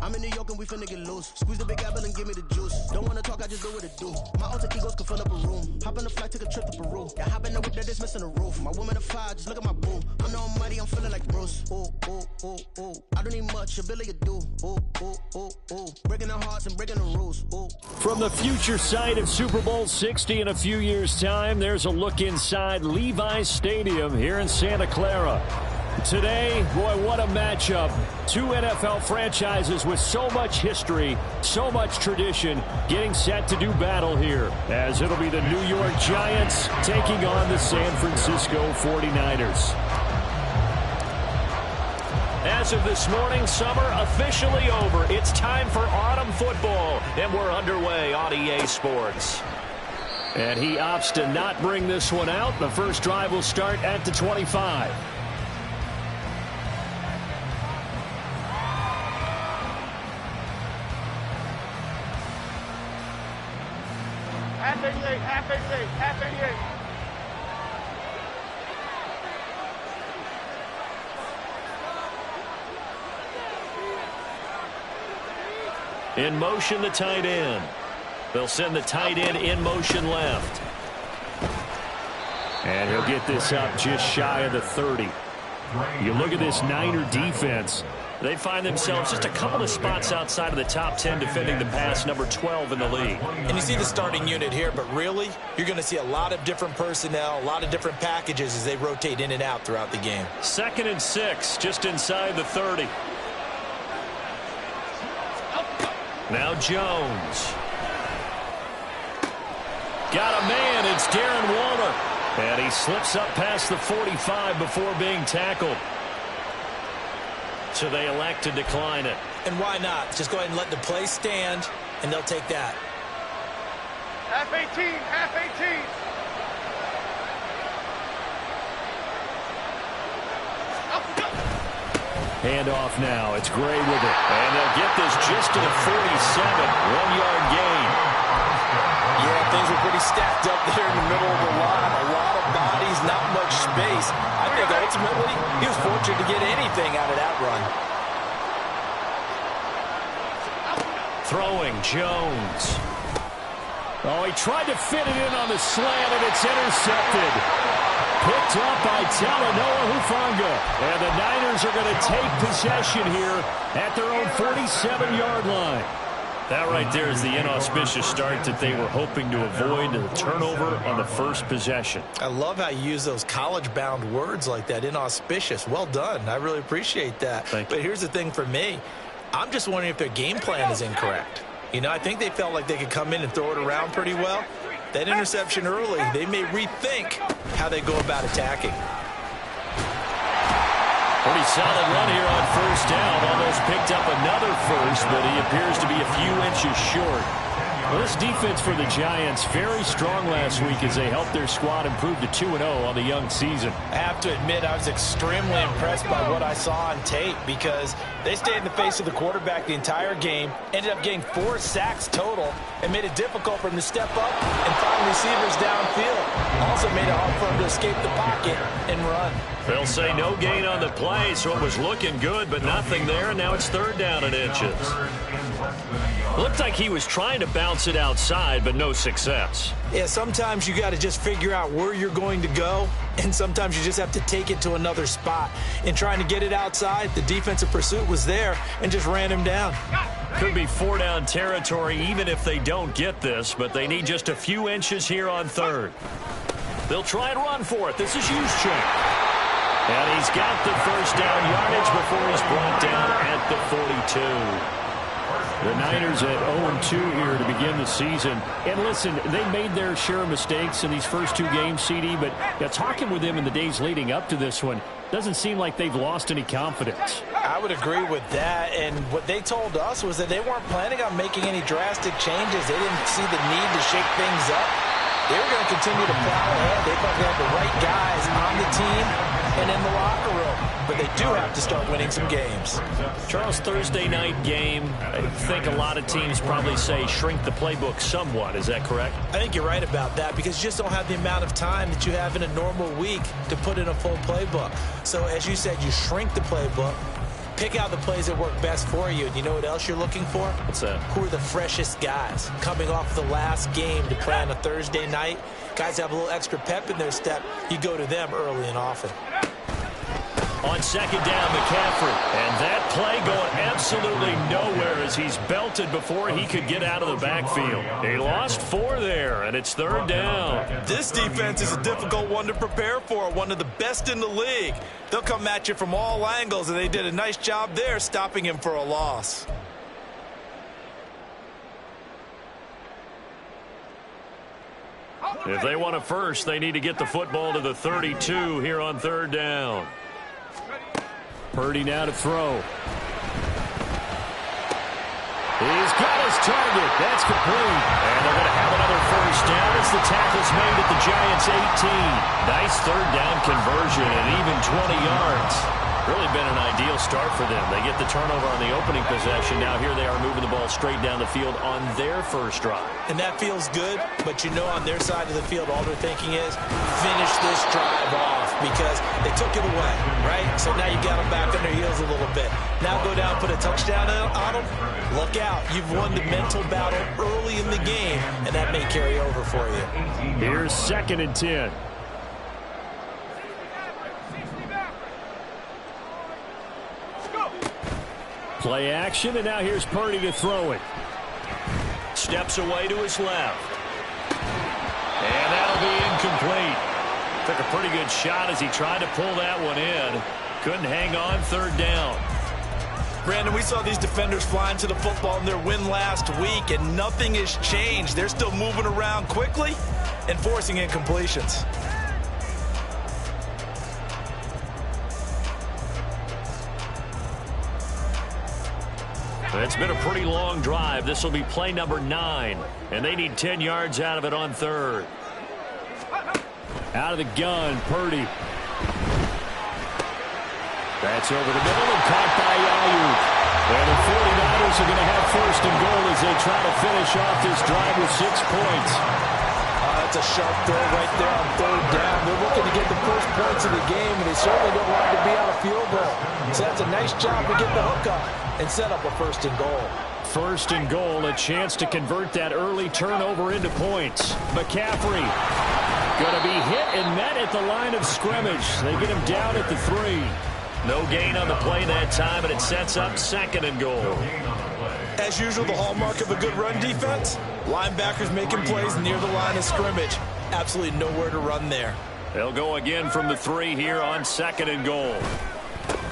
I'm in New York and we finna get loose. Squeeze the big apple and give me the juice. Don't wanna talk, I just do what it do. My alter egos can fill up a room. Hop on the flight, take a trip to Peru. Yeah, hop in the whip that is missing the roof. My woman a fire, just look at my boo. I'm no money, I'm feeling like Bruce. Ooh, ooh, ooh, ooh. I don't need much, a Billy a do. Ooh, ooh, ooh, ooh. Breaking the hearts and breaking the rules. Ooh. From the future site of Super Bowl 60 in a few years' time, there's a look inside Levi's Stadium here in Santa Clara. Today, boy, what a matchup. Two NFL franchises with so much history, so much tradition, getting set to do battle here, as it'll be the New York Giants taking on the San Francisco 49ers. As of this morning, summer officially over. It's time for autumn football, and we're underway on EA Sports. And he opts to not bring this one out. The first drive will start at the 25. Half 88. In motion, the tight end. They'll send the tight end in motion left. And he'll get this up just shy of the 30. You look at this Niner defense. They find themselves just a couple of spots outside of the top 10 defending the pass, number 12 in the league. And you see the starting unit here, but really, you're going to see a lot of different personnel, a lot of different packages as they rotate in and out throughout the game. 2nd and 6, just inside the 30. Now Jones. Got a man, it's Darren Waller. And he slips up past the 45 before being tackled. So they elect to decline it. And why not? Just go ahead and let the play stand, and they'll take that. Half 18. Handoff now. It's Gray with it. And they'll get this just to the 47. 1-yard gain. Yeah, things were pretty stacked up there in the middle of the line. A lot of bodies, not much space. I think ultimately he was fortunate to get anything out of that run. Throwing Jones. Oh, he tried to fit it in on the slant, and it's intercepted. Picked up by Talanoa Hufanga. And the Niners are going to take possession here at their own 47-yard line. That right there is the inauspicious start that they were hoping to avoid, the turnover on the first possession. I love how you use those college-bound words like that, inauspicious. Well done. I really appreciate that. But here's the thing for me. I'm just wondering if their game plan is incorrect. You know, I think they felt like they could come in and throw it around pretty well. That interception early, they may rethink how they go about attacking. Pretty solid run here on first down. Almost picked up another first, but he appears to be a few inches short. Well, this defense for the Giants, very strong last week as they helped their squad improve to 2-0 on the young season. I have to admit, I was extremely impressed by what I saw on tape because they stayed in the face of the quarterback the entire game, ended up getting 4 sacks total, and made it difficult for him to step up and find receivers downfield. Also made it hard for him to escape the pocket and run. They'll say no gain on the play, so it was looking good, but nothing there, and now it's 3rd down and inches. Looked like he was trying to bounce it outside, but no success. Yeah, sometimes you got to just figure out where you're going to go, and sometimes you just have to take it to another spot. In trying to get it outside, the defensive pursuit was there and just ran him down. Could be 4-down territory even if they don't get this, but they need just a few inches here on 3rd. They'll try and run for it. This is Juszczyk. And he's got the first down yardage before he's brought down at the 42. The Niners at 0-2 here to begin the season. And listen, they made their share of mistakes in these first 2 games, CD, but talking with them in the days leading up to this one, doesn't seem like they've lost any confidence. I would agree with that, and what they told us was that they weren't planning on making any drastic changes. They didn't see the need to shake things up. They were going to continue to plow ahead. They thought they had the right guys on the team and in the locker room. But they do have to start winning some games. Charles, Thursday night game, I think a lot of teams probably say shrink the playbook somewhat. Is that correct? I think you're right about that because you just don't have the amount of time that you have in a normal week to put in a full playbook. So as you said, you shrink the playbook. Pick out the plays that work best for you. And you know what else you're looking for? What's that? Who are the freshest guys coming off the last game to play on a Thursday night? Guys have a little extra pep in their step. You go to them early and often. On second down, McCaffrey. And that play going absolutely nowhere as he's belted before he could get out of the backfield. He lost 4 there, and it's third down. This defense is a difficult one to prepare for, one of the best in the league. They'll come at you from all angles, and they did a nice job there stopping him for a loss. If they want a first, they need to get the football to the 32 here on third down. Purdy now to throw. He's got his target. That's complete. And they're going to have another first down as the tackle's made at the Giants' 18. Nice third down conversion and even 20 yards. Really been an ideal start for them. They get the turnover on the opening possession. Now here they are moving the ball straight down the field on their first drive. And that feels good, but you know on their side of the field all they're thinking is finish this drive off because they took it away, right? So now you got them back on their heels a little bit. Now go down, put a touchdown on them. Look out. You've won the mental battle early in the game, and that may carry over for you. Here's 2nd and 10. Play action, and now here's Purdy to throw it. Steps away to his left. And that'll be incomplete. Took a pretty good shot as he tried to pull that one in. Couldn't hang on, third down. Brandon, we saw these defenders flying to the football in their win last week, and nothing has changed. They're still moving around quickly and forcing incompletions. It's been a pretty long drive. This will be play number 9, and they need 10 yards out of it on third. Out of the gun, Purdy. That's over the middle and caught by Ayuk. And the 49ers are going to have first and goal as they try to finish off this drive with 6 points. That's a sharp throw right there on third down. They're looking to get the first points of the game, and they certainly don't want to be out of field goal. So that's a nice job to get the hook up and set up a first and goal. First and goal, a chance to convert that early turnover into points. McCaffrey going to be hit and met at the line of scrimmage. They get him down at the 3. No gain on the play that time, and it sets up 2nd and goal. As usual, the hallmark of a good run defense, linebackers making plays near the line of scrimmage. Absolutely nowhere to run there. They'll go again from the 3 here on 2nd and goal.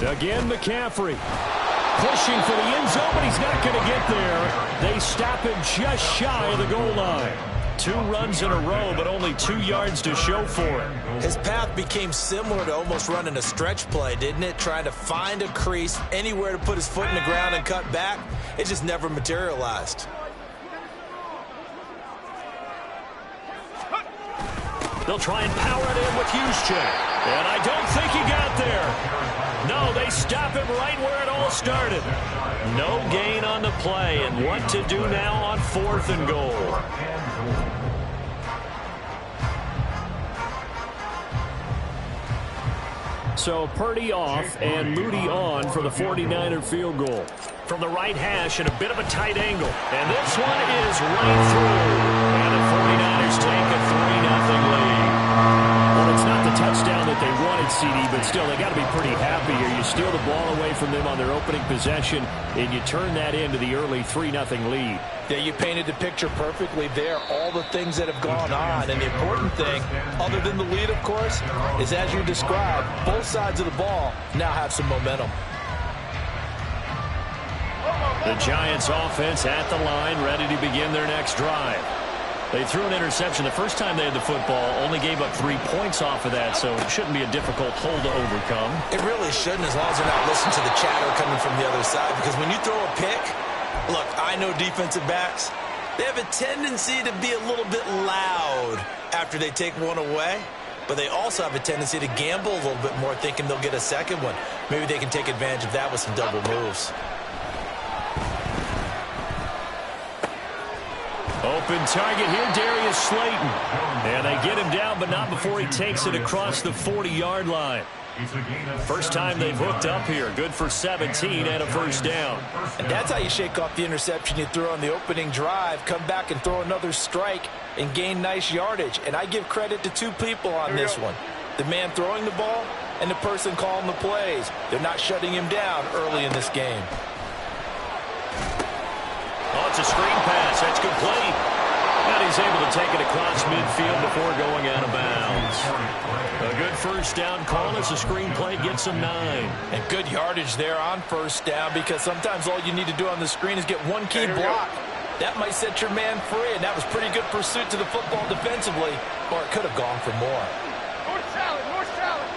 Again, McCaffrey. Pushing for the end zone, but he's not going to get there. They stop him just shy of the goal line. 2 runs in a row, but only 2 yards to show for it. His path became similar to almost running a stretch play, didn't it? Trying to find a crease, anywhere to put his foot in the ground and cut back. It just never materialized. They'll try and power it in with Juszczyk. And I don't think he got there. No, they stop him right where it all started. No gain on the play, and what to do now on 4th and goal. So Purdy off and Moody on for the 49er field goal. From the right hash and a bit of a tight angle. And this one is right through. And the 49ers take a 3-0 lead. Well, it's not the touchdown that they wanted, CD, but still, they got to be pretty happy here. You steal the ball away from them on their opening possession, and you turn that into the early 3-0 lead. Yeah, you painted the picture perfectly there. All the things that have gone on. And the important thing, other than the lead, of course, is as you described, both sides of the ball now have some momentum. The Giants offense at the line, ready to begin their next drive. They threw an interception the first time they had the football, only gave up 3 points off of that, so it shouldn't be a difficult hole to overcome. It really shouldn't, as long as they're not listening to the chatter coming from the other side, because when you throw a pick, look, I know defensive backs, they have a tendency to be a little bit loud after they take one away, but they also have a tendency to gamble a little bit more, thinking they'll get a second one. Maybe they can take advantage of that with some double moves. Open target here, Darius Slayton. And they get him down, but not before he takes it across the 40-yard line. First time they've hooked up here. Good for 17 and a first down. And that's how you shake off the interception you threw on the opening drive. Come back and throw another strike and gain nice yardage. And I give credit to two people on this one. The man throwing the ball and the person calling the plays. They're not shutting him down early in this game. Oh, it's a screen pass. That's complete. And he's able to take it across midfield before going out of bounds. A good first down call as the screen play gets him 9. And good yardage there on first down, because sometimes all you need to do on the screen is get one key block. That might set your man free, and that was pretty good pursuit to the football defensively, or it could have gone for more. North salad, north salad.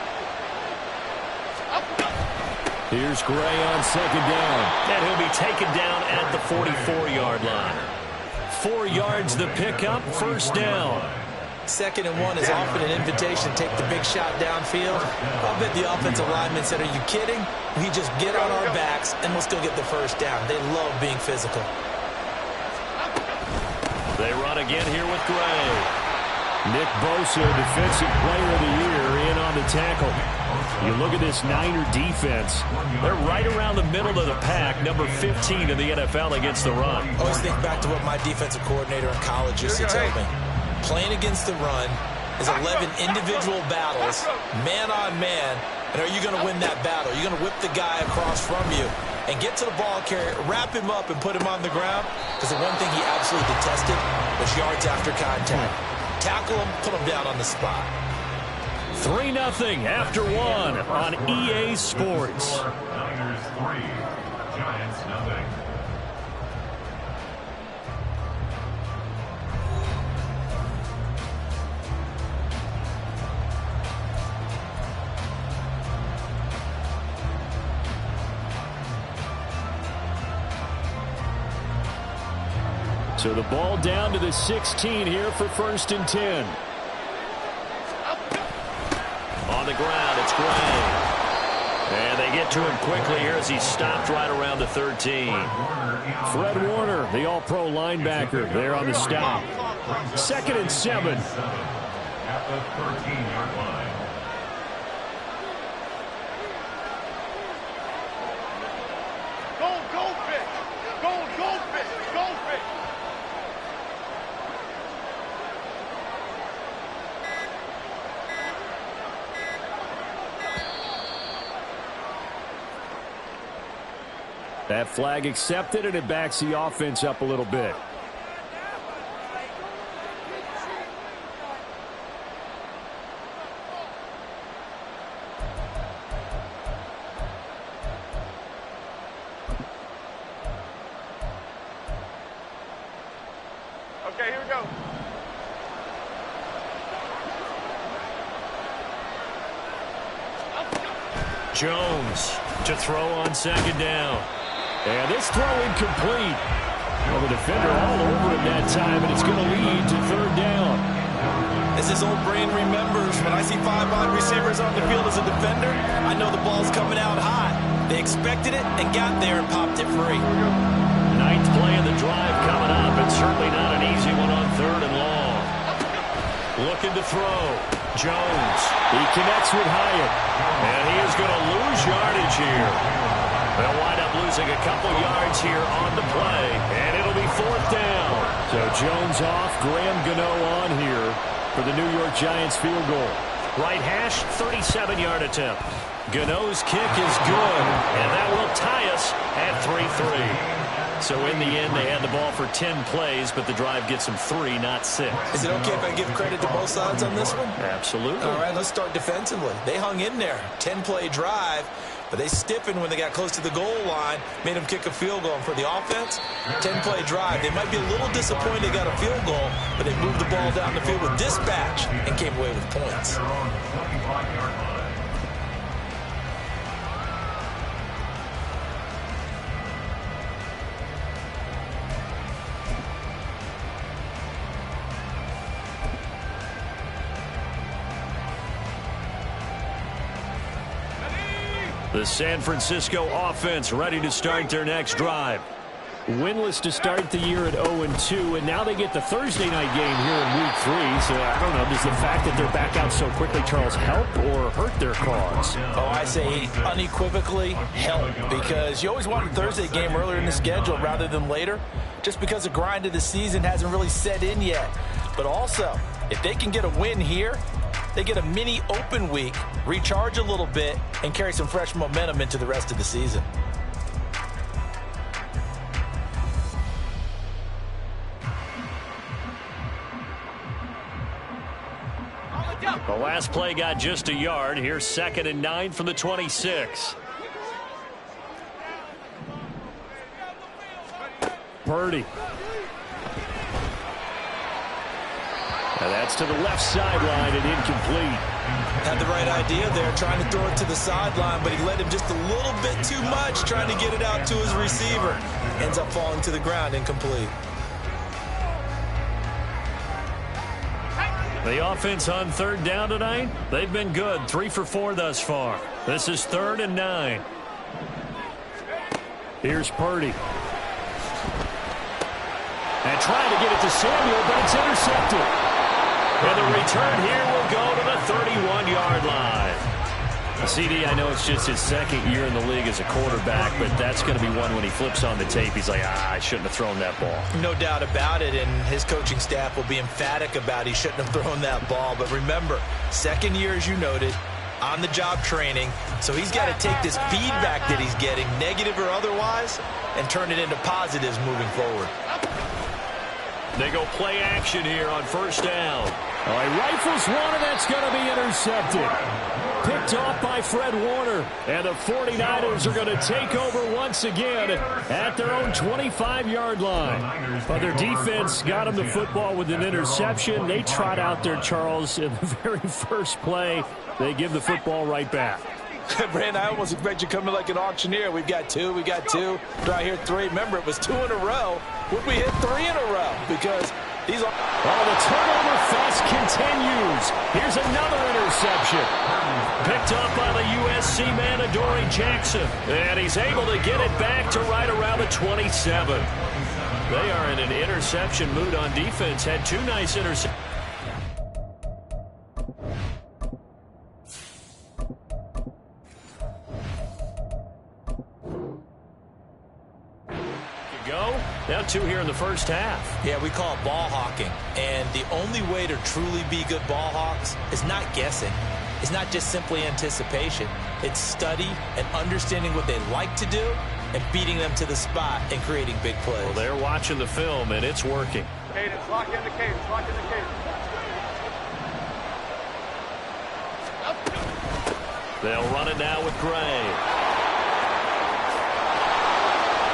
Here's Gray on second down. And he'll be taken down at the 44-yard line. 4 yards the pickup, first down. 2nd and 1 is often an invitation to take the big shot downfield. I'll bet the offensive lineman said, "Are you kidding? We just get on our backs and we'll still get the first down." They love being physical. They run again here with Gray. Nick Bosa, Defensive Player of the Year, in on the tackle. You look at this Niner defense. They're right around the middle of the pack, number 15 in the NFL against the run. Always think back to what my defensive coordinator in college used to tell me. Playing against the run is 11 individual battles, man on man, and are you going to win that battle? You're going to whip the guy across from you and get to the ball carrier, wrap him up, and put him on the ground, because the one thing he absolutely detested was yards after contact. Tackle him, put him down on the spot. 3-0 after 1 on EA Sports. Niners 3, Giants 0. So the ball down to the 16 here for 1st and 10. On the ground, it's Gray. And they get to him quickly here as he's stopped right around the 13. Fred Warner, the all-pro linebacker, there on the stop. 2nd and 7. At the 13-yard line. Goldfish! Goldfish! Goldfish! That flag accepted, and it backs the offense up a little bit. Okay, here we go. Jones to throw on 2nd down. And this throw incomplete. Well, the defender all over him that time, and it's going to lead to 3rd down. As his old brain remembers, when I see 5 wide receivers on the field as a defender, I know the ball's coming out high. They expected it and got there and popped it free. 9th play of the drive coming up, and certainly not an easy one on 3rd and long. Looking to throw. Jones. He connects with Hyatt. And he is going to lose yardage here. They'll wind up losing a couple yards here on the play, and it'll be 4th down. So Jones off, Graham Gano on here for the New York Giants field goal. Right hash, 37-yard attempt. Gano's kick is good, and that will tie us at 3-3. So in the end, they had the ball for 10 plays, but the drive gets them 3, not 6. Is it okay if I give credit to both sides on this one? Absolutely. All right, let's start defensively. They hung in there. 10-play drive, but they stiffened when they got close to the goal line, made them kick a field goal. And for the offense, 10-play drive. They might be a little disappointed they got a field goal, but they moved the ball down the field with dispatch and came away with points. The San Francisco offense ready to start their next drive. Winless to start the year at 0-2, and now they get the Thursday night game here in Week 3. So I don't know, does the fact that they're back out so quickly, Charles, help or hurt their cause? Oh, I say unequivocally help, because you always want a Thursday game earlier in the schedule rather than later, just because the grind of the season hasn't really set in yet. But also, if they can get a win here, they get a mini open week, recharge a little bit, and carry some fresh momentum into the rest of the season. The last play got just a yard. Here's 2nd and 9 from the 26. Purdy. Now that's to the left sideline and incomplete. Had the right idea there, trying to throw it to the sideline, but he led him just a little bit too much, trying to get it out to his receiver. Ends up falling to the ground, incomplete. The offense on 3rd down tonight, they've been good. 3 for 4 thus far. This is 3rd and 9. Here's Purdy. And trying to get it to Samuel, but it's intercepted. And the return here will go to the 31-yard line. CD, I know it's just his 2nd year in the league as a quarterback, but that's going to be one when he flips on the tape. He's like, I shouldn't have thrown that ball. No doubt about it, and his coaching staff will be emphatic about he shouldn't have thrown that ball. But remember, 2nd year, as you noted, on-the-job training, so he's got to take this feedback that he's getting, negative or otherwise, and turn it into positives moving forward. They go play action here on 1st down. He rifles one, and that's going to be intercepted. Picked off by Fred Warner. And the 49ers are going to take over once again at their own 25-yard line. But their defense got them the football with an interception. They trot out there, Charles, in the very first play. They give the football right back. Brand, I almost expect you to come in like an auctioneer. We've got 2, we got 2. Do I hear 3? Remember, it was 2 in a row. Would we hit 3 in a row? Because these are... Oh, the turnover fest continues. Here's another interception. Picked up by the USC man, Adoree Jackson. And he's able to get it back to right around the 27. They are in an interception mood on defense. Had 2 nice interceptions. Now 2 here in the first half. Yeah, we call it ball hawking. And the only way to truly be good ball hawks is not guessing. It's not just simply anticipation. It's study and understanding what they like to do and beating them to the spot and creating big plays. Well, they're watching the film, and it's working. Cadence, lock in the cadence, lock in the cadence. They'll run it now with Gray.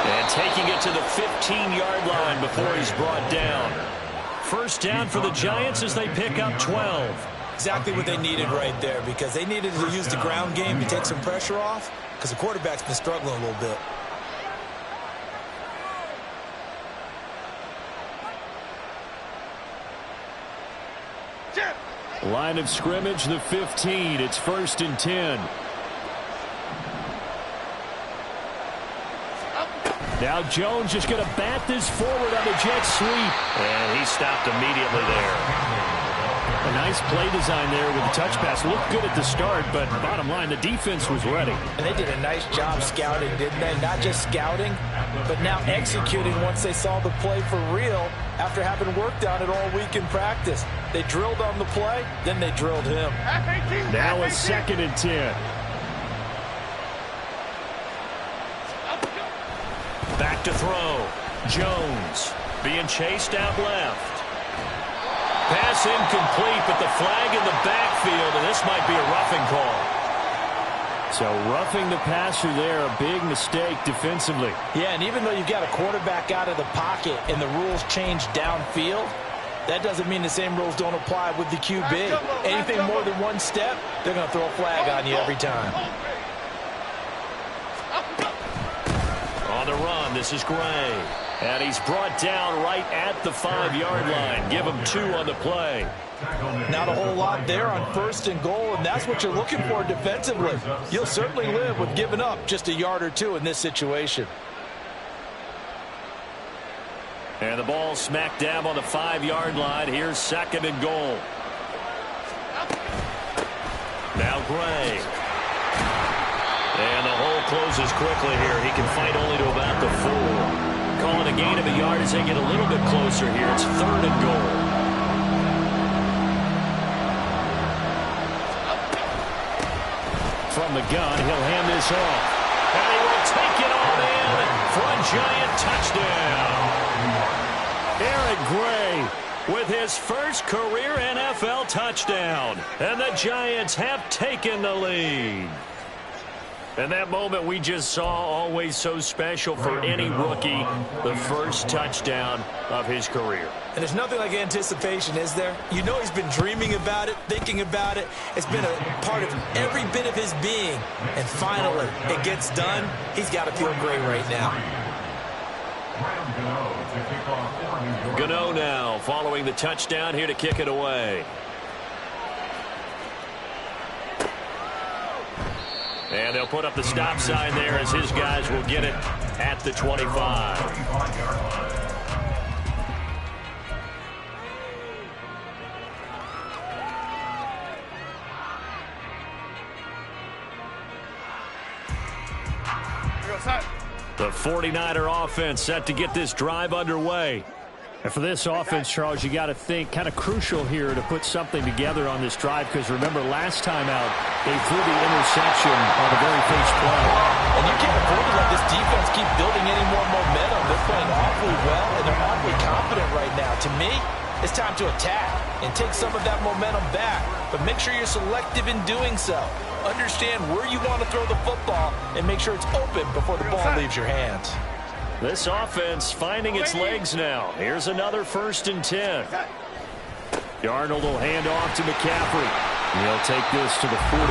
And taking it to the 15-yard line before he's brought down. 1st down for the Giants as they pick up 12. Exactly what they needed right there, because they needed to use the ground game to take some pressure off, because the quarterback's been struggling a little bit. Line of scrimmage, the 15. It's 1st and 10. Now Jones just going to bat this forward on the jet sweep. And he stopped immediately there. A nice play design there with the touch pass. Looked good at the start, but bottom line, the defense was ready. And they did a nice job scouting, didn't they? Not just scouting, but now executing once they saw the play for real after having worked on it all week in practice. They drilled on the play, then they drilled him. Now it's 2nd and 10. Back to throw. Jones being chased out left. Pass incomplete, but the flag in the backfield, and this might be a roughing call. So roughing the passer there, a big mistake defensively. Yeah, and even though you've got a quarterback out of the pocket and the rules change downfield, that doesn't mean the same rules don't apply with the QB. Anything more than one step, they're going to throw a flag on you every time. On the run, this is Gray. And he's brought down right at the 5-yard line. Give him 2 on the play. Not a whole lot there on 1st and goal, and that's what you're looking for defensively. You'll certainly live with giving up just a yard or 2 in this situation. And the ball smack dab on the 5-yard line. Here's 2nd and goal. Now Gray. And the hole closes quickly here. He can fight only to about the 4. Calling a gain of a yard as they get a little bit closer here. It's 3rd and goal. From the gun, he'll hand this off. And he will take it on in for a Giant touchdown. Eric Gray with his first career NFL touchdown. And the Giants have taken the lead. And that moment we just saw, always so special for any rookie, the first touchdown of his career. And there's nothing like anticipation, is there? You know he's been dreaming about it, thinking about it. It's been a part of every bit of his being. And finally, it gets done. He's got to feel great right now. Gano now following the touchdown here to kick it away. And they'll put up the stop sign there as his guys will get it at the 25. The 49er offense set to get this drive underway. And for this offense, Charles, you got to think kind of crucial here to put something together on this drive, because remember last time out they threw the interception on the very first play. And you can't afford to let this defense keep building any more momentum. They're playing awfully well, and they're awfully confident right now. To me, it's time to attack and take some of that momentum back. But make sure you're selective in doing so. Understand where you want to throw the football and make sure it's open before the ball leaves your hands. This offense finding its legs now. Here's another 1st and 10. Darnold will hand off to McCaffrey. He'll take this to the 46.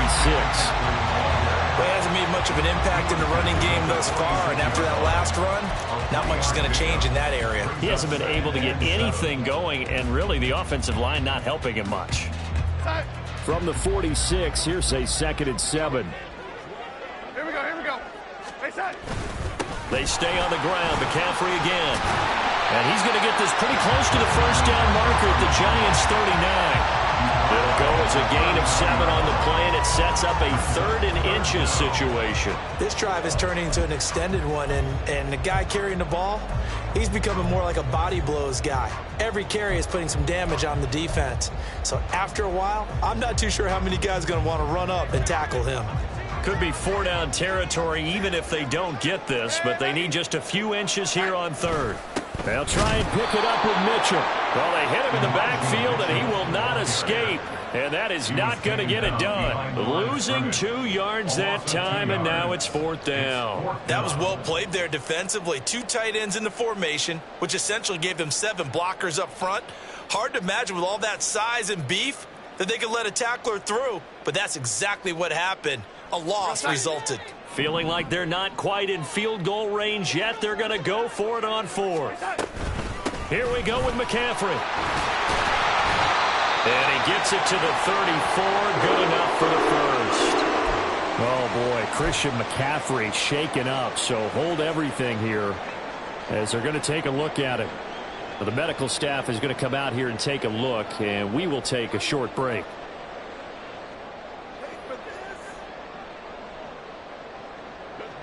Well, he hasn't made much of an impact in the running game thus far, and after that last run, not much is going to change in that area. He hasn't been able to get anything going, and really the offensive line not helping him much. From the 46, here's a 2nd and 7. Here we go. Hey, side. They stay on the ground. McCaffrey again. And he's going to get this pretty close to the first down marker at the Giants' 39. It'll go as a gain of 7 on the play, and it sets up a 3rd and inches situation. This drive is turning into an extended one, and the guy carrying the ball, he's becoming more like a body blows guy. Every carry is putting some damage on the defense. So after a while, I'm not too sure how many guys are going to want to run up and tackle him. Could be 4-down territory even if they don't get this, but they need just a few inches here on 3rd. They'll try and pick it up with Mitchell. Well, they hit him in the backfield, and he will not escape. And that is not going to get it done. Losing 2 yards that time, and now it's 4th down. That was well played there defensively. 2 tight ends in the formation, which essentially gave them 7 blockers up front. Hard to imagine with all that size and beef that they could let a tackler through, but that's exactly what happened. A loss resulted. Feeling like they're not quite in field goal range yet. They're going to go for it on 4th. Here we go with McCaffrey. And he gets it to the 34. Good enough for the first. Oh, boy, Christian McCaffrey shaken up. So hold everything here as they're going to take a look at it. Well, the medical staff is going to come out here and take a look, and we will take a short break.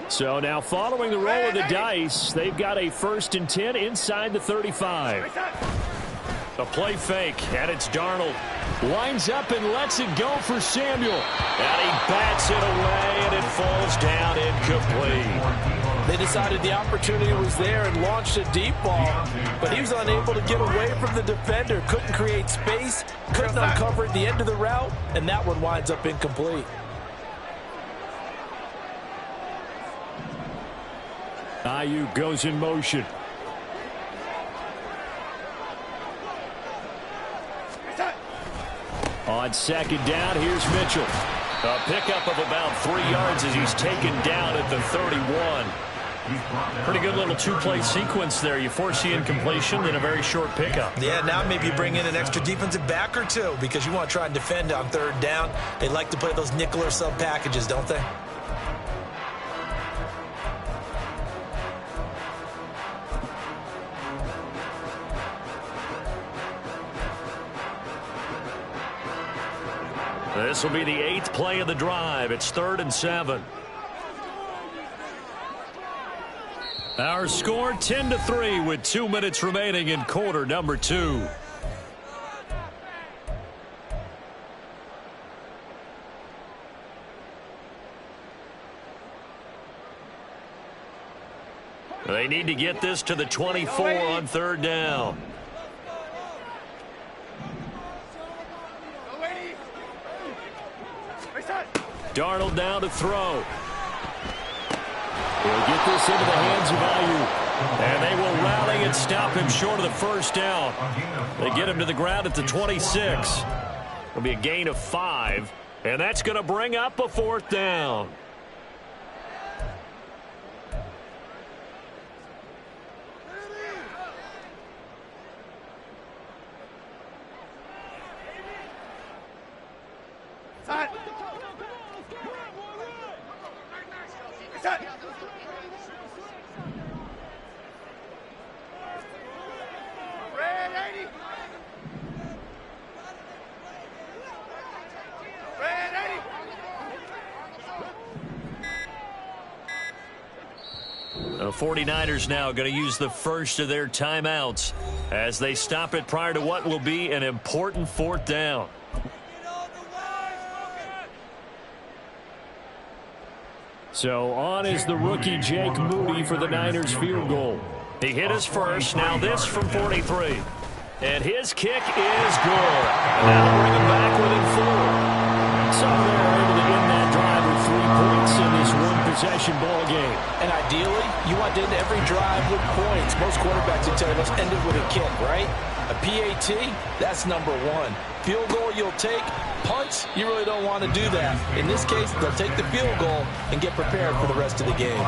So now following the roll of the dice, they've got a 1st and 10 inside the 35. A play fake, and it's Darnold. Winds up and lets it go for Samuel. And he bats it away, and it falls down incomplete. They decided the opportunity was there and launched a deep ball, but he was unable to get away from the defender. Couldn't create space, couldn't uncover at the end of the route, and that one winds up incomplete. Ayuk goes in motion. On 2nd down, here's Mitchell. A pickup of about 3 yards as he's taken down at the 31. Pretty good little 2-play sequence there. You force the incompletion, then a very short pickup. Yeah, now maybe you bring in an extra defensive back or 2 because you want to try and defend on 3rd down. They like to play those nickel or sub packages, don't they? This will be the 8th play of the drive. It's 3rd and 7. Our score 10-3 with 2 minutes remaining in quarter number 2. They need to get this to the 24 on 3rd down. Darnold now to throw. He'll get this into the hands of Ayuk. And they will rally and stop him short of the 1st down. They get him to the ground at the 26. It'll be a gain of 5. And that's going to bring up a 4th down. The 49ers now going to use the first of their timeouts as they stop it prior to what will be an important 4th down. So on is the rookie Jake Moody for the Niners field goal. He hit his first. Now this from 43. And his kick is good. And that'll bring him back within 4. So they're able to end that drive with 3 points in this one-possession ball game. And ideally, you want to end every drive with points. Most quarterbacks would tell you, let's end it with a kick, right? A PAT, that's number 1. Field goal you'll take. Punts, you really don't want to do that. In this case, they'll take the field goal and get prepared for the rest of the game.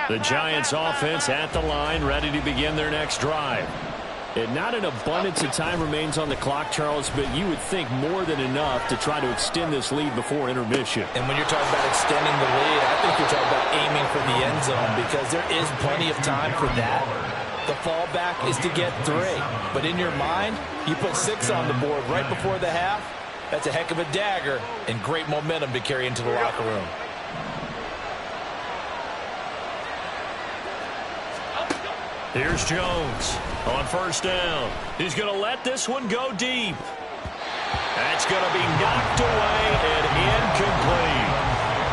The Giants offense at the line, ready to begin their next drive. And not an abundance of time remains on the clock, Charles, but you would think more than enough to try to extend this lead before intermission. And when you're talking about extending the lead, I think you're talking about aiming for the end zone because there is plenty of time for that. The fallback is to get 3. But in your mind, you put 6 on the board right before the half. That's a heck of a dagger and great momentum to carry into the locker room. Here's Jones on 1st down. He's going to let this one go deep. That's going to be knocked away and incomplete.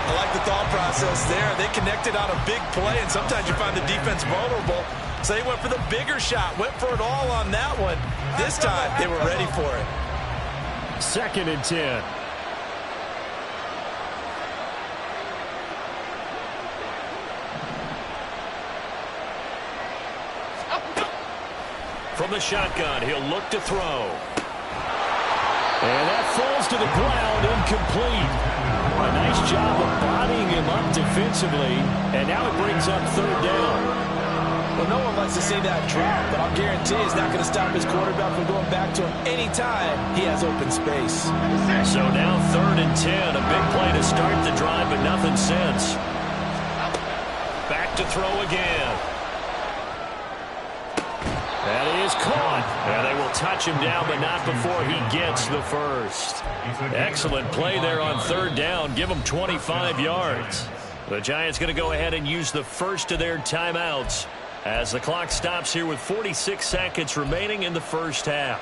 I like the thought process there. They connected on a big play, and sometimes you find the defense vulnerable. So they went for the bigger shot, went for it all on that one. This time, they were ready for it. 2nd and 10. From the shotgun, he'll look to throw. And that falls to the ground, incomplete. A nice job of bodying him up defensively, and now it brings up 3rd down. Well, no one likes to see that drop, but I'll guarantee it's not going to stop his quarterback from going back to him anytime he has open space. So now 3rd and 10, a big play to start the drive, but nothing since. Back to throw again. That is caught. And they will touch him down, but not before he gets the first. Excellent play there on 3rd down. Give him 25 yards. The Giants going to go ahead and use the first of their timeouts as the clock stops here with 46 seconds remaining in the 1st half.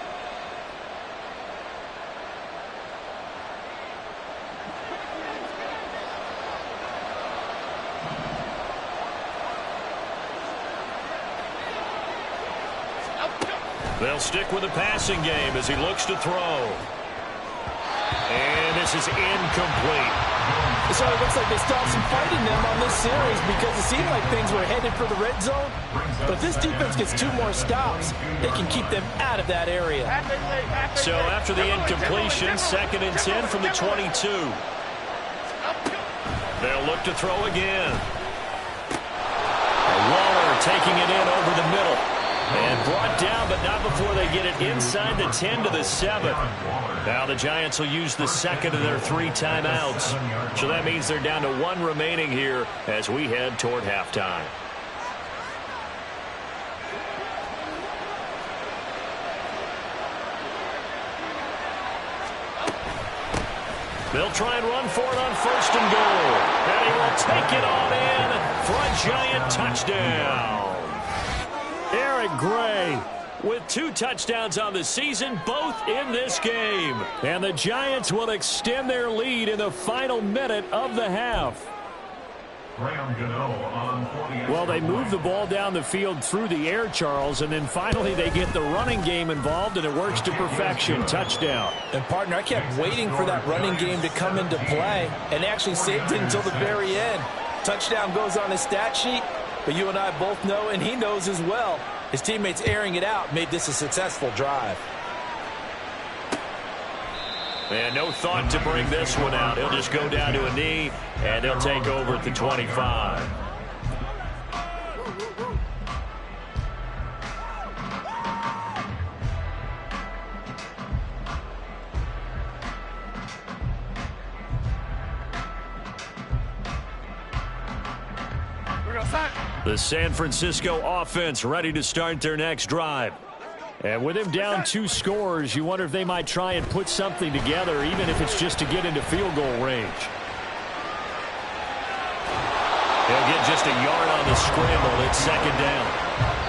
They'll stick with the passing game as he looks to throw. And this is incomplete. So it looks like they stopped some fighting them on this series because it seemed like things were headed for the red zone. But if this defense gets 2 more stops, they can keep them out of that area. So after the incompletion, 2nd and 10 from the 22. They'll look to throw again. Waller taking it in over the middle. And brought down, but not before they get it inside the 10 to the 7. Now the Giants will use the second of their 3 timeouts. So that means they're down to 1 remaining here as we head toward halftime. They'll try and run for it on 1st and goal. And he will take it on in for a Giant touchdown. Eric Gray with 2 touchdowns on the season, both in this game. And the Giants will extend their lead in the final minute of the half. Well, they move the ball down the field through the air, Charles, and then finally they get the running game involved, and it works to perfection. Touchdown. And, partner, I kept waiting for that running game to come into play and actually saved it until the very end. Touchdown goes on his stat sheet, but you and I both know, and he knows as well, his teammates airing it out made this a successful drive. And no thought to bring this one out. He'll just go down to a knee, and they'll take over at the 25. The San Francisco offense ready to start their next drive. And with him down 2 scores, you wonder if they might try and put something together, even if it's just to get into field goal range. He'll get just a yard on the scramble. It's 2nd down.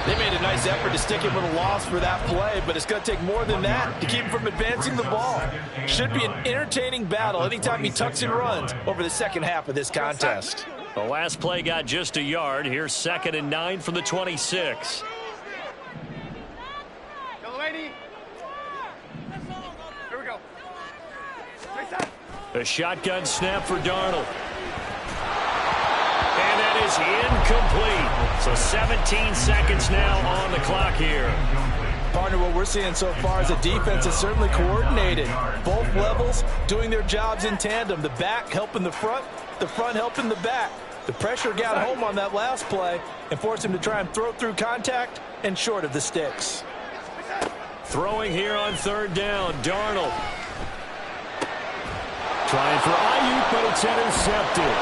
They made a nice effort to stick him with a loss for that play, but it's going to take more than that to keep him from advancing the ball. Should be an entertaining battle anytime he tucks and runs over the second half of this contest. The last play got just a yard. Here's 2nd and 9 from the 26. Here we go. A shotgun snap for Darnold. And that is incomplete. So 17 seconds now on the clock here. Partner, what we're seeing so far is a defense that's certainly coordinated. Both levels doing their jobs in tandem. The back helping the front helping the back. The pressure got home on that last play and forced him to try and throw through contact and short of the sticks. Throwing here on 3rd down, Darnold. Trying for Ayuk, but it's intercepted.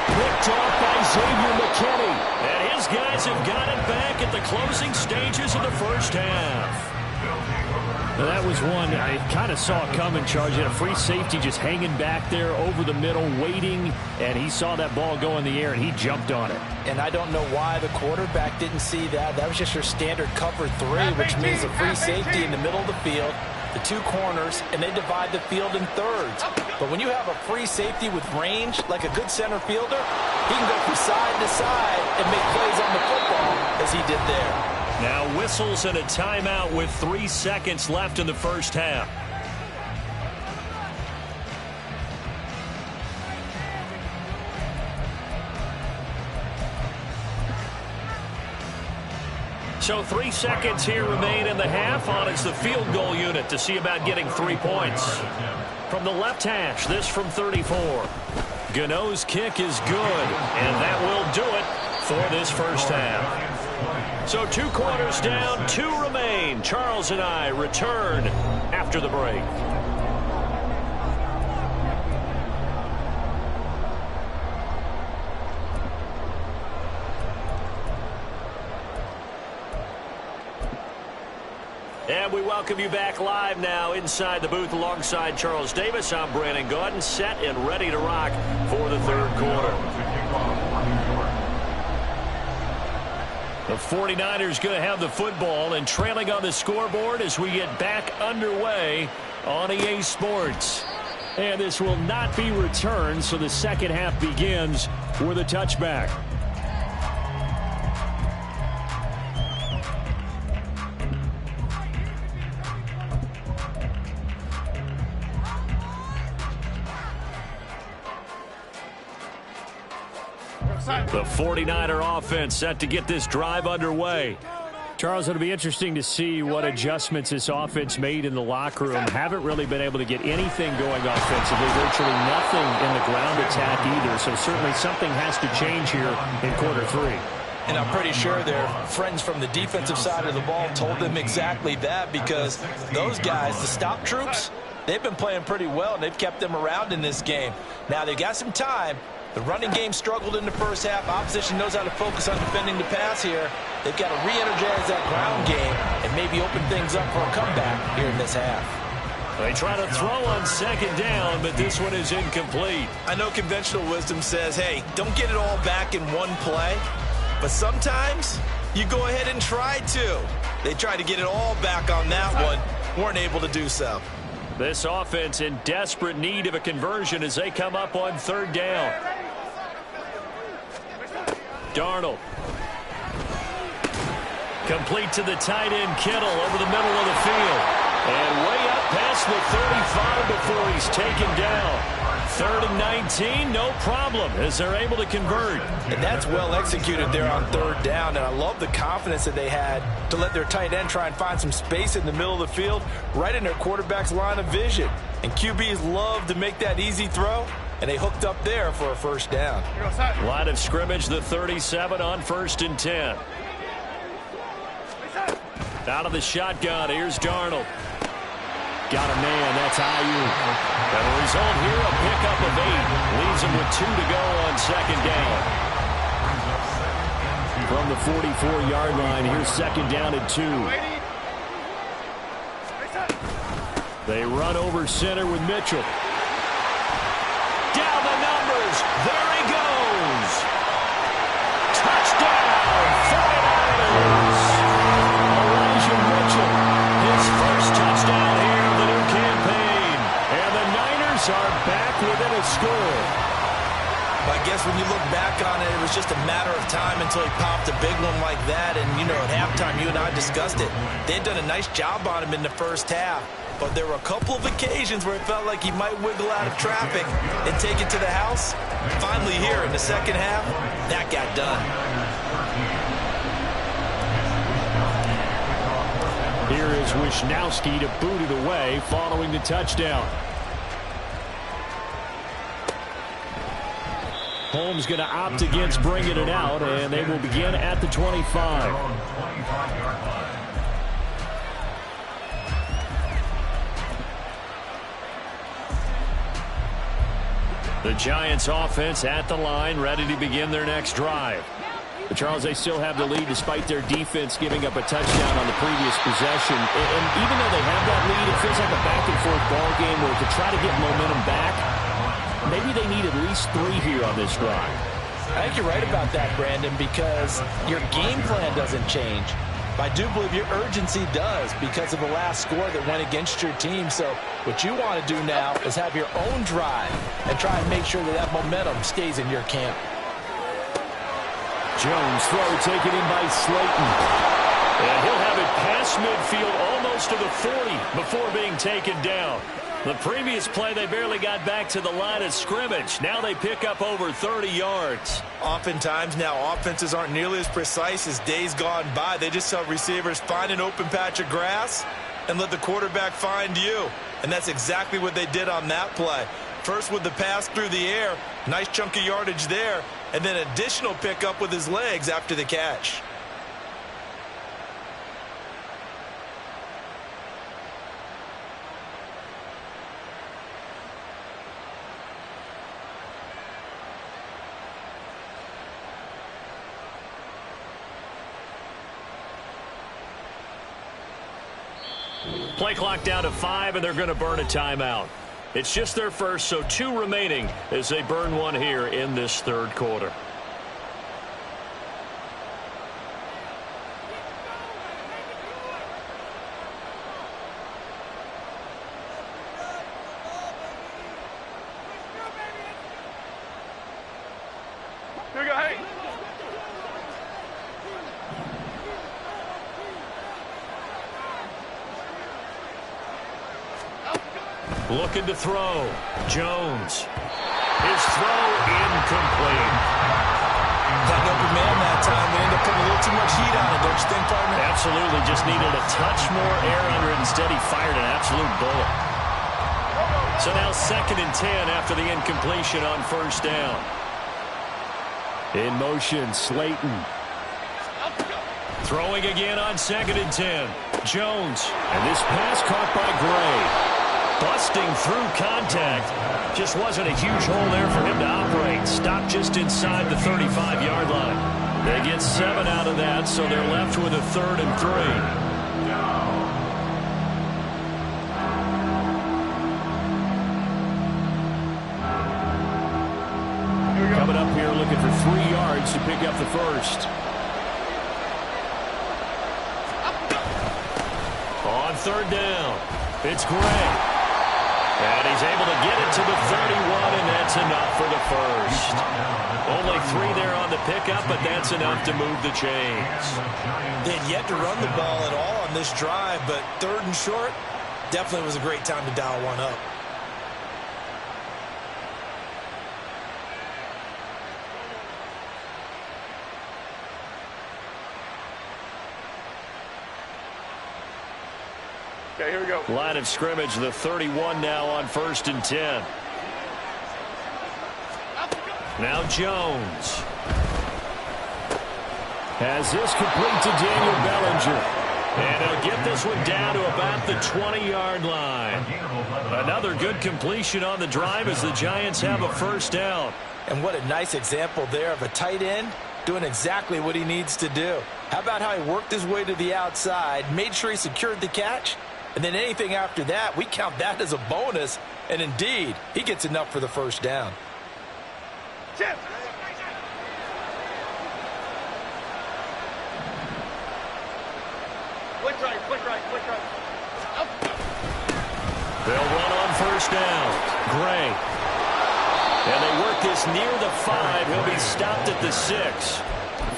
Picked off by Xavier McKinney. And his guys have got it back at the closing stages of the first half. Now that was one I kind of saw coming, Charge. He had a free safety just hanging back there over the middle, waiting, and he saw that ball go in the air, and he jumped on it. And I don't know why the quarterback didn't see that. That was just your standard cover 3, which means a free safety in the middle of the field, the 2 corners, and they divide the field in thirds. But when you have a free safety with range, like a good center fielder, he can go from side to side and make plays on the football as he did there. Now whistles and a timeout with 3 seconds left in the first half. So 3 seconds here remain in the half. On is the field goal unit to see about getting 3 points. From the left hash, this from 34. Gano's kick is good, and that will do it for this first half. So 2 quarters down, 2 remain. Charles and I return after the break. And we welcome you back live now inside the booth alongside Charles Davis. I'm Brandon Gaudin, set and ready to rock for the 3rd quarter. The 49ers going to have the football and trailing on the scoreboard as we get back underway on EA Sports. And this will not be returned, so the second half begins with a touchback. The 49er offense set to get this drive underway. Charles, it'll be interesting to see what adjustments this offense made in the locker room. Haven't really been able to get anything going offensively, virtually nothing in the ground attack either. So certainly something has to change here in quarter three. And I'm pretty sure their friends from the defensive side of the ball told them exactly that, because those guys, the stop troops, they've been playing pretty well, and they've kept them around in this game. Now, they've got some time. The running game struggled in the first half. Opposition knows how to focus on defending the pass here. They've got to re-energize that ground game and maybe open things up for a comeback here in this half. They try to throw on second down, but this one is incomplete. I know conventional wisdom says, hey, don't get it all back in one play. But sometimes you go ahead and try to. They tried to get it all back on that one. Weren't able to do so. This offense in desperate need of a conversion as they come up on third down. Darnold. Complete to the tight end, Kittle, over the middle of the field. And way up past the 35 before he's taken down. 3rd and 19, no problem, as they're able to convert. And that's well executed there on third down. And I love the confidence that they had to let their tight end try and find some space in the middle of the field, right in their quarterback's line of vision. And QBs love to make that easy throw, and they hooked up there for a first down. Line of scrimmage, the 37 on 1st and 10. Out of the shotgun, here's Darnold. Got a man, that's Ayuk. And the result here, a pickup of 8. Leaves him with 2 to go on second down. From the 44-yard line, here's second down and 2. They run over center with Mitchell. Down the numbers. There he goes. Touchdown, 49ers. Elijah Mitchell, his first touchdown here in the new campaign. And the Niners are back within a score. I guess when you look back on it, it was just a matter of time until he popped a big one like that. And, you know, at halftime, you and I discussed it. They had done a nice job on him in the first half. But there were a couple of occasions where it felt like he might wiggle out of traffic and take it to the house. Finally here in the second half, that got done. Here is Wishnowski to boot it away following the touchdown. Holmes going to opt against bringing it out, and they will begin at the 25. The Giants offense at the line, ready to begin their next drive. But Charles, they still have the lead despite their defense giving up a touchdown on the previous possession. And even though they have that lead, it feels like a back-and-forth ball game where to try to get momentum back, maybe they need at least 3 here on this drive. I think you're right about that, Brandon, because your game plan doesn't change. But I do believe your urgency does because of the last score that went against your team. So what you want to do now is have your own drive and try and make sure that that momentum stays in your camp. Jones throw taken in by Slayton. And he'll have it past midfield almost to the 40 before being taken down. The previous play, they barely got back to the line of scrimmage. Now they pick up over 30 yards. Oftentimes now offenses aren't nearly as precise as days gone by. They just tell receivers, find an open patch of grass and let the quarterback find you. And that's exactly what they did on that play. First with the pass through the air, nice chunk of yardage there, and then additional pickup with his legs after the catch. Play clock down to 5, and they're going to burn a timeout. It's just their first, so 2 remaining as they burn one here in this third quarter. Here we go, hey. Looking to throw. Jones. His throw incomplete. Got an open man that time. They end up putting a little too much heat on it, don't you think, partner? Absolutely. just needed a touch more air under it. Instead, he fired an absolute bullet. So now 2nd and 10 after the incompletion on 1st down. In motion, Slayton. Throwing again on 2nd and 10. Jones. And this pass caught by Gray. Busting through contact. Just wasn't a huge hole there for him to operate. Stopped just inside the 35-yard line. They get 7 out of that, so they're left with a 3rd and 3. Coming up here looking for 3 yards to pick up the first. On 3rd down, it's Gray. And he's able to get it to the 31, and that's enough for the first. Only 3 there on the pickup, but that's enough to move the chains. They had yet to run the ball at all on this drive, but 3rd and short definitely was a great time to dial one up. Okay, here we go. Line of scrimmage, the 31 now on 1st and 10. Now Jones. Has this complete to Daniel Bellinger. And he'll get this one down to about the 20-yard line. Another good completion on the drive as the Giants have a 1st down. And what a nice example there of a tight end doing exactly what he needs to do. How about how he worked his way to the outside, made sure he secured the catch, and then anything after that, we count that as a bonus. And indeed, he gets enough for the 1st down. Chip. Flick right, flick right, flick right. Up. They'll run on 1st down. Gray. And they work this near the 5. He'll be stopped at the 6.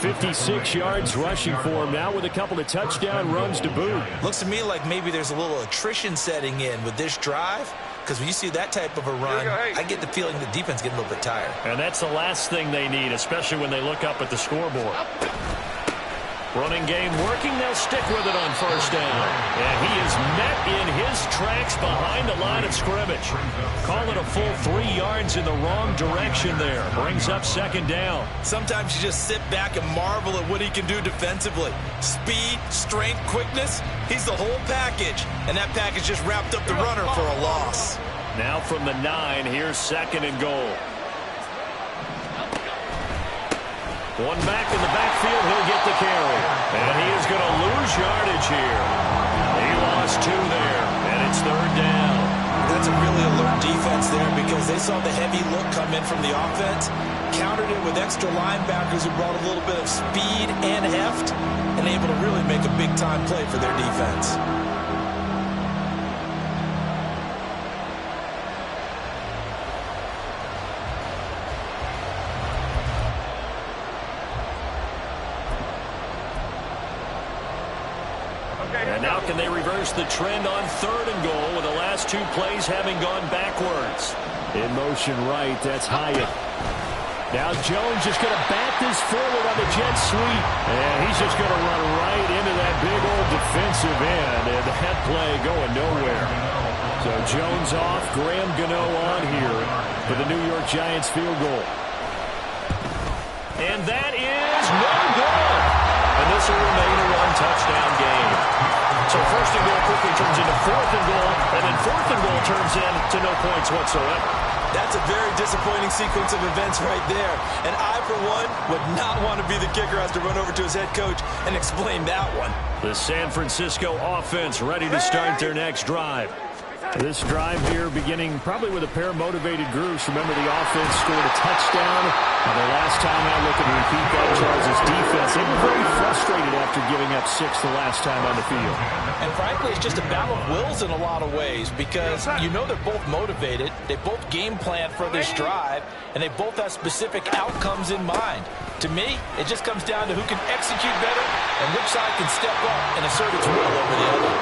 56 yards rushing for him now with a couple of touchdown runs to boot. Looks to me like maybe there's a little attrition setting in with this drive, because when you see that type of a run, I get the feeling the defense getting a little bit tired. And that's the last thing they need, especially when they look up at the scoreboard. Running game working. They'll stick with it on 1st down. And he is met in his tracks behind the line of scrimmage. Call it a full 3 yards in the wrong direction there. Brings up 2nd down. Sometimes you just sit back and marvel at what he can do defensively. Speed, strength, quickness. He's the whole package. And that package just wrapped up the runner for a loss. Now from the 9, here's 2nd and goal. One back in the backfield, he'll get the carry. And he is going to lose yardage here. He lost 2 there, and it's 3rd down. That's a really alert defense there because they saw the heavy look come in from the offense, countered it with extra linebackers who brought a little bit of speed and heft, and able to really make a big-time play for their defense. And now can they reverse the trend on 3rd and goal with the last 2 plays having gone backwards? In motion right, that's Hyatt. Now Jones just going to bat this forward on the jet sweep. And he's just going to run right into that big old defensive end. And that play going nowhere. So Jones off, Graham Gano on here for the New York Giants field goal. And that is no good. And this will remain a 1-touchdown game. So 1st and goal quickly turns into 4th and goal, and then 4th and goal turns into no points whatsoever. That's a very disappointing sequence of events right there. And I, for one, would not want to be the kicker who has to run over to his head coach and explain that one. The San Francisco offense ready to start their next drive. This drive here beginning probably with a pair of motivated groups. Remember, the offense scored a touchdown. And the last time out, looking to repeat that, Charles' defense. They were very frustrated after giving up 6 the last time on the field. And frankly, it's just a battle of wills in a lot of ways because you know they're both motivated. They both game plan for this drive, and they both have specific outcomes in mind. To me, it just comes down to who can execute better and which side can step up and assert its will over the other.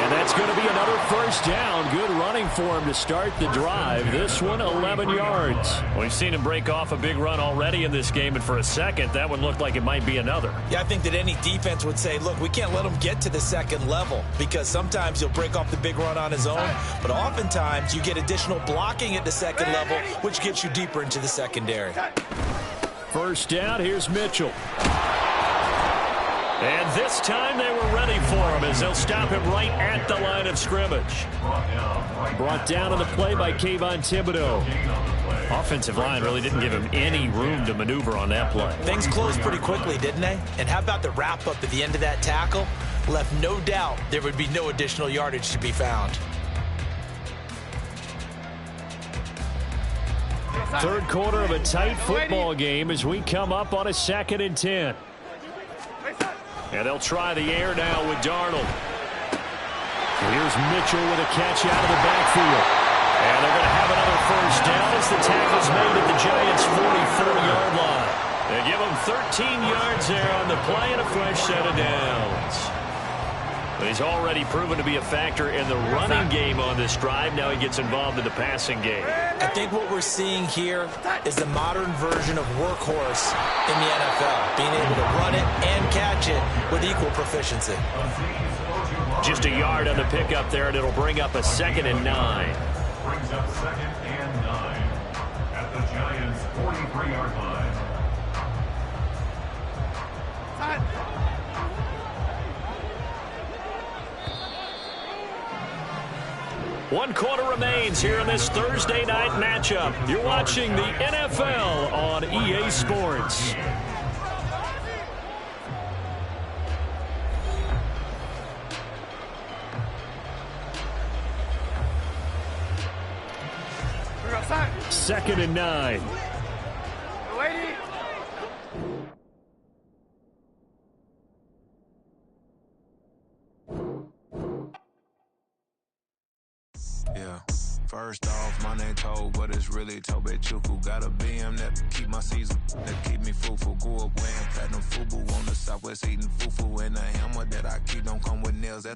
And And that's going to be another first down. Good running for him to start the drive. This one, 11 yards. We've seen him break off a big run already in this game, and for a second, that one looked like it might be another. Yeah, I think that any defense would say, look, we can't let him get to the second level because sometimes he'll break off the big run on his own, but oftentimes you get additional blocking at the second level, which gets you deeper into the secondary. First down, here's Mitchell. And this time they were ready for him as they'll stop him right at the line of scrimmage. Brought down on the play by Kayvon Thibodeau. Offensive line really didn't give him any room to maneuver on that play. Things closed pretty quickly, didn't they? And how about the wrap-up at the end of that tackle? Left no doubt there would be no additional yardage to be found. Third quarter of a tight football game as we come up on a 2nd and 10. And they'll try the air now with Darnold. Here's Mitchell with a catch out of the backfield. And they're going to have another first down as the tackle's made at the Giants' 44-yard line. They give him 13 yards there on the play and a fresh set of downs. But he's already proven to be a factor in the running game on this drive. Now he gets involved in the passing game. I think what we're seeing here is the modern version of workhorse in the NFL, being able to run it and catch it with equal proficiency. Just a yard on the pickup there, and it'll bring up a 2nd and 9. Brings up 2nd and 9 at the Giants' 43-yard line. One quarter remains here in this Thursday night matchup. You're watching the NFL on EA Sports. Second and 9. Lady. Yeah. First off, my name Toad, but it's really Tobe Chuku. Got a BM that keep my season, that keep me fruitful. Grew up wearing platinum FUBU on the Southwest eating fufu. And the hammer that I keep don't come with nails.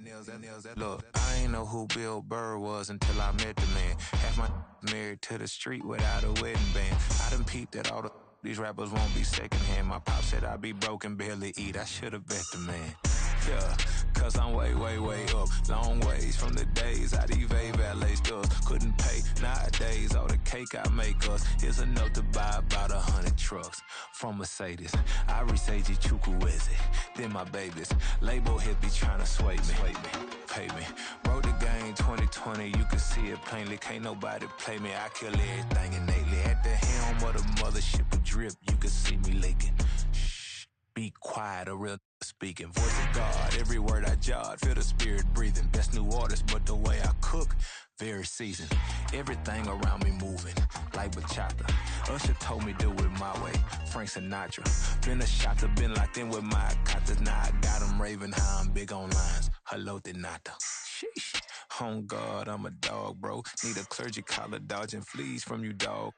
Look, I ain't know who Bill Burr was until I met the man. Half my married to the street without a wedding band. I done peeped that all these rappers won't be secondhand. My pop said I'd be broke and barely eat. I should've bet the man. Yeah, cause I'm way, way, way up. Long ways from the days I evade valet stores. Couldn't pay nowadays. All the cake I make us is enough to buy about 100 trucks from Mercedes. I resage Chukwueze, then my babies. Label hit be trying to sway me. Pay me. Wrote the game 2020, you can see it plainly. Can't nobody play me. I kill everything innately. At the helm of the mothership of drip, you can see me leaking. Shh, be quiet, a real speaking. Voice of God, every word I jot. Feel the spirit breathing. Best new artist, but the way I cook, very seasoned. Everything around me moving, like bachata. Usher told me do it my way. Frank Sinatra. Been a shotter, been locked in with my katas. Now I got them raving how I'm big on lines. Hello, Denata. Sheesh. On God, I'm a dog, bro. Need a clergy collar, dodging fleas from you, dog.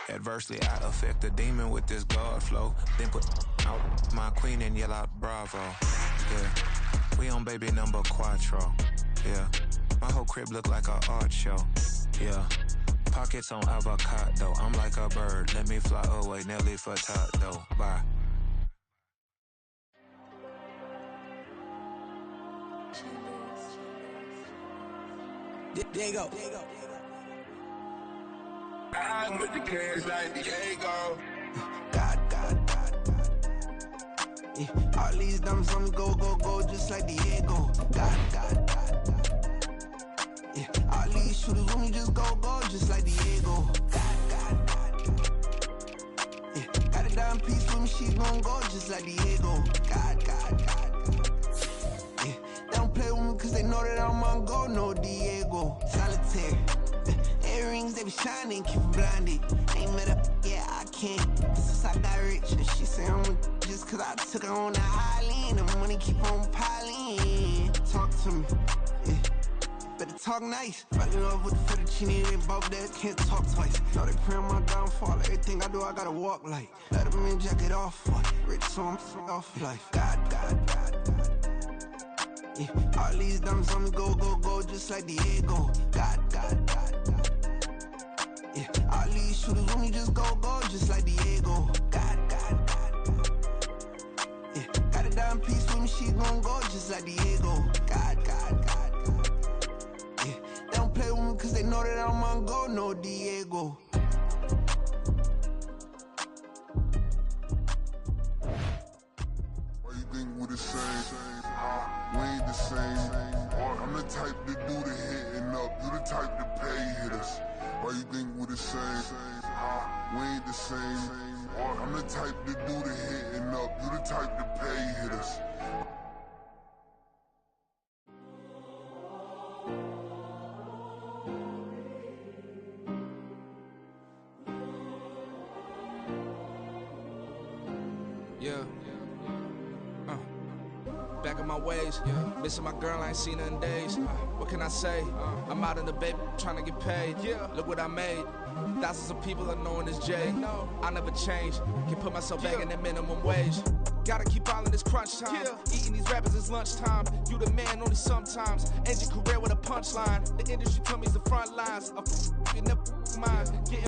Adversely, I affect the demon with this God flow. Then put out my queen and yell out bravo. Yeah, we on baby number quattro. Yeah, my whole crib look like a art show. Yeah, pockets on avocado. I'm like a bird. Let me fly away, Nelly Furtado. Bye. There you go. I'm with the cash like Diego. God. Yeah, all these diamonds on me go, just like Diego. God. Yeah, all these shooters on me just go, just like Diego. God. Yeah, got a dime piece for me, she gon' go just like Diego. God. Yeah, they don't play with me cause they know that I'm on go, no Diego. Solitaire. Earrings, they be shining, keep them blinded. Ain't met up, yeah, I can't. Since I got rich, and she say I'm just cause I took her on the island. The money keep on piling. Talk to me, yeah. Better talk nice. Fell in love with the fettuccine, they both dead, can't talk twice. Know they pray on my downfall, everything I do, I gotta walk like. Let them in, jacket off, what? Rich, so I'm off life. God. Yeah, all these diamonds on me go, go, go, just like Diego. God. Yeah, all these shooters on me just go, go, just like Diego. God. Yeah, got a dime piece with me, she gon' go, just like Diego. God. Yeah, they don't play with me cause they know that I'm on go, no Diego. Why you think we the same? We ain't the same. I'm the type to do the hitting up, you the type to pay hitters. Why you think we the same? We ain't the same. I'm the type to do the hitting up, you the type to pay hitters. Back in my ways, missing my girl, I ain't seen her in days. What can I say? I'm out in the baby, trying to get paid. Look what I made. Thousands of people are knowing this Jay. I never change. Can put myself back in that minimum wage. Gotta keep all in this crunch time. Eating these rappers is lunchtime. You the man only sometimes. End your career with a punchline. The industry told me the front lines. You never mind. Getting